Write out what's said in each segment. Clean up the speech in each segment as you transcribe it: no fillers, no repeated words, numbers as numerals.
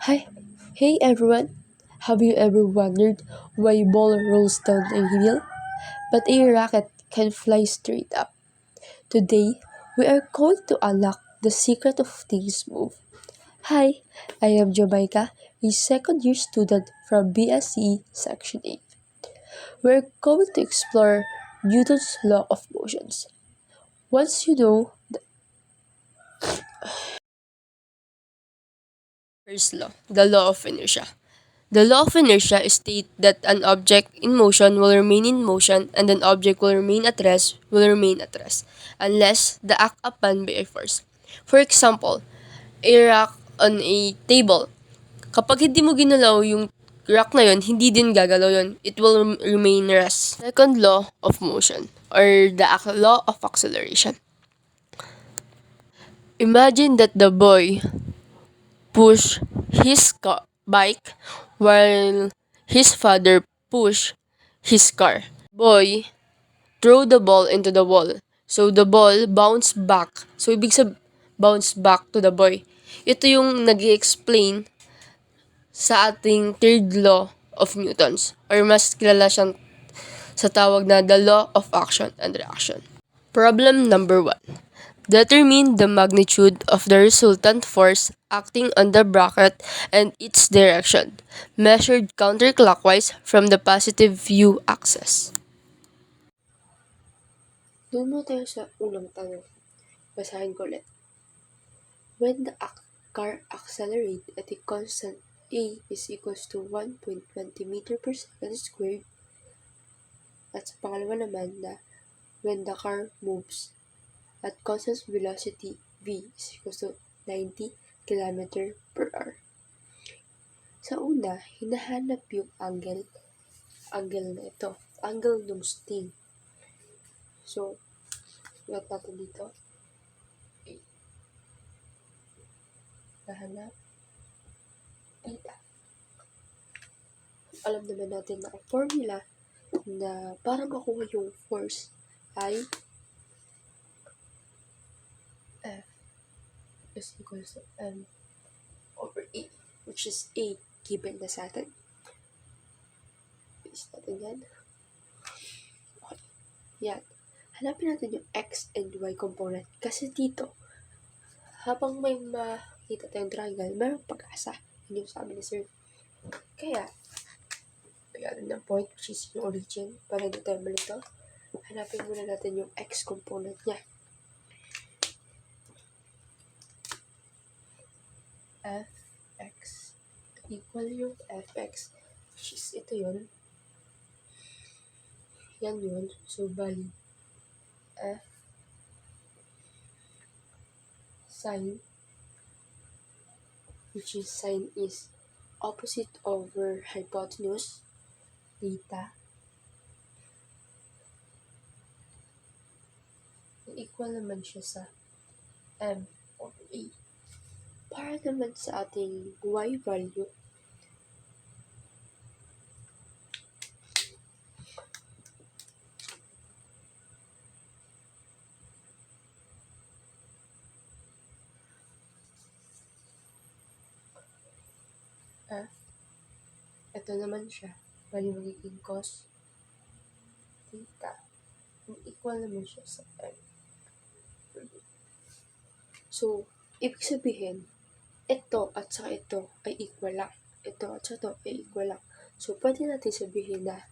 Hi, hey everyone. Have you ever wondered why a ball rolls down a hill, but a racket can fly straight up? Today, we are going to unlock the secret of things move. Hi, I am Jamaica, a second year student from BSc Section 8. We're going to explore Newton's law of motions. Once you know the first law, the law of inertia. The law of inertia states that an object in motion will remain in motion and an object will remain at rest unless the act upon by a force. For example, a rock on a table. Kapag hindi mo ginalaw yung rock na yun, hindi din gagalaw yun. It will remain rest. Second law of motion or the law of acceleration. Imagine that the boy push his bike while his father push his car. Boy throw the ball into the wall. So the ball bounce back. So bounce back to the boy. Ito yung nag-explain sa ating third law of Newton's or mas kilala siyang sa tawag na the law of action and reaction. Problem number 1. Determine the magnitude of the resultant force acting on the bracket and its direction, measured counterclockwise from the positive axis. Doon mo tayo sa unang tanong. Basahin ko ulit. When the car accelerates at a constant a is equals to 1.20 meter per second squared, at sa pangalawa naman na when the car moves at constant velocity v is equals to 90 km per hour. Sa una, hinahanap yung angle na ito, angle ng sting. So, got natin dito. Nahanap. Theta. Alam naman natin na ang formula na para makuha yung force ay F is equals to M over A, which is A given na sa atin. Paste natin yan. Okay. Yan. Hanapin natin yung X and Y component. Kasi dito, habang may makita tayong triangle, mayroong pag-asa. Yun yung sabi ni Sir. Kaya, lagyan ng point, which is yung origin, para determine ito. Hanapin muna natin yung X component niya. Fx equal yung Fx, which is ito yun. Yan yun. So, bali, F sine, which is sine is opposite over hypotenuse, theta, equal naman siya sa M over A. Para naman sa ating Y value, F, ito naman siya, bali magiging cos theta, equal naman siya sa M. So, ibig sabihin, ito at saka ito ay equal lang. Ito at saka ito ay equal lang. So, pwede natin sabihin na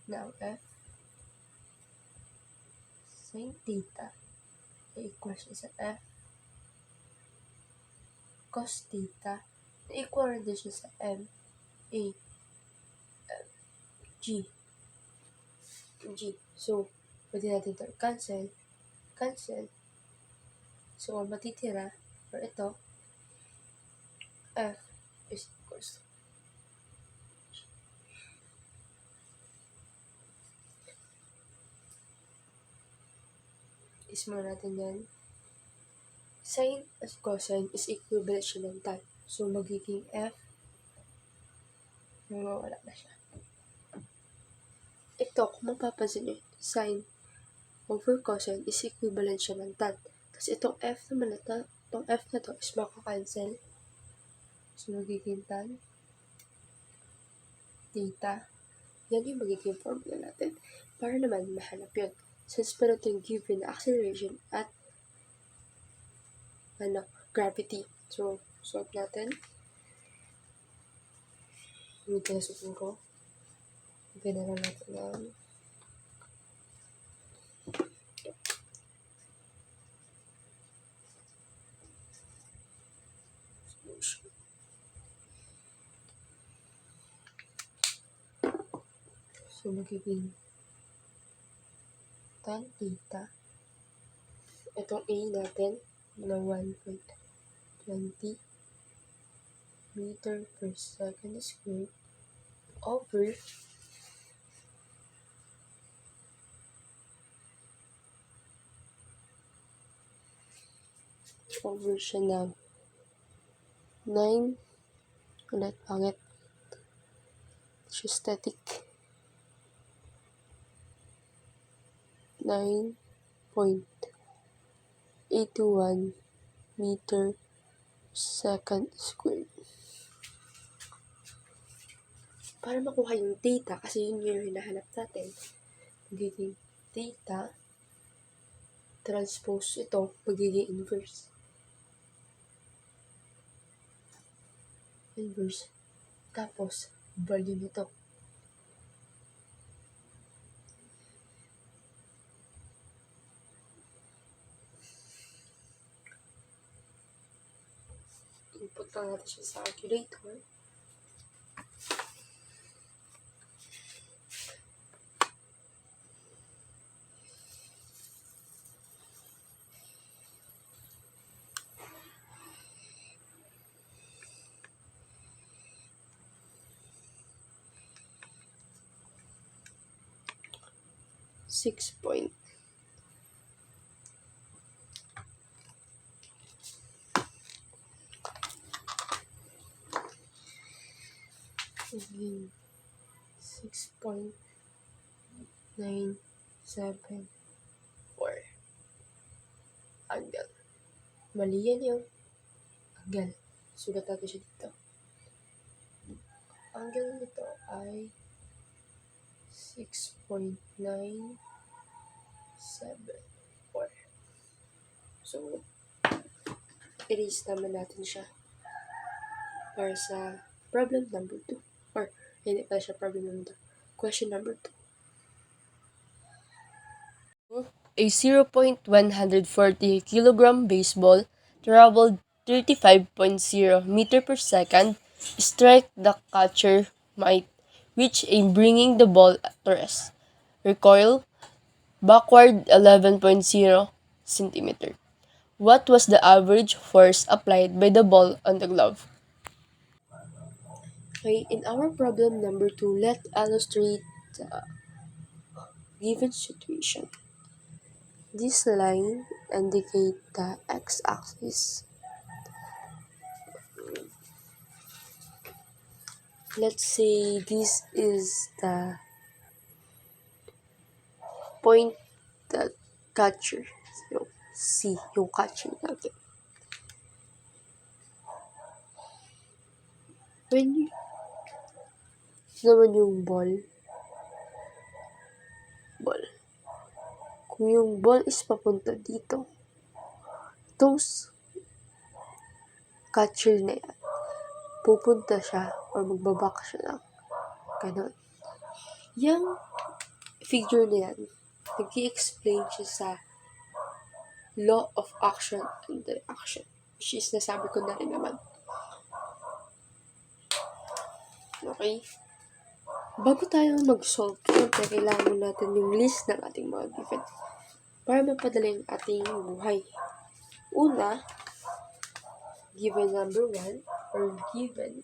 ang F sin theta ay equal siya sa F cos theta na equal rin din siya sa M A G. So, pwede natin ito cancel. So, ang matitira for ito, F is equals to is mo natin yan. Sine at cosine is equivalent siya ng tan. So, magiging F, mawawala na siya. Ito, kung mapapansin nyo, sine over cosine is equivalent siya ng tan. Kasi itong F naman na Itong F na to is maka-cancel. So, magiging tan theta. Yan yung magiging formula natin. Para naman mahanap yun. Since pero ito yung given acceleration at gravity. So, solve natin. Hindi ko nasutin ko. Pinara natin lang. So, magiging tan theta. Itong A natin na 1.20 meter per second squared over siya ng 9 ulit pangit siya static 9.81 meter second squared. Para makuha yung theta, kasi yun yung hinahanap natin, magiging theta transpose ito, magiging inverse. Tapos value nito. Input lang natin siya sa calculator. Six point. Magiging 6.974 angle. Mali yan yung angle. Sulat natin siya dito. Angle nito ay 6.974. So, erase naman natin siya para sa problem number 2. Or, hindi pala siya problem number 2. Question number 2. A 0.140 kilogram baseball traveled 35.0 meter per second strike the catcher might reach aim bringing the ball to rest. Recoil backward 11.0 centimeter. What was the average force applied by the ball on the glove? Okay, in our problem number 2, let's illustrate the given situation. This line indicates the x-axis. Let's say this is the point that catcher. So, C, yung catcher natin. When naman yung ball. Kung yung ball is papunta dito, itong catcher na yan, pupunta siya or magbabak siya lang. Ganon. Yung figure na yan, nag-i-explain siya sa law of action and reaction, which is nasabi ko na rin naman. Okay? Bago tayo mag-solve, syempre kailangan natin yung list ng ating mga given para mapadala yung ating buhay. Una, given number 1 or given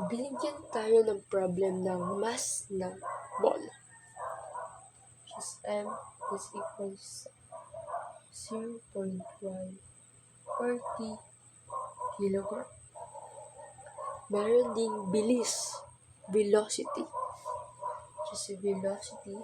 binigyan tayo ng problem ng mass ng ball. Which is M is equals 0.140 kilogram. Meron ding bilis, velocity. Which is velocity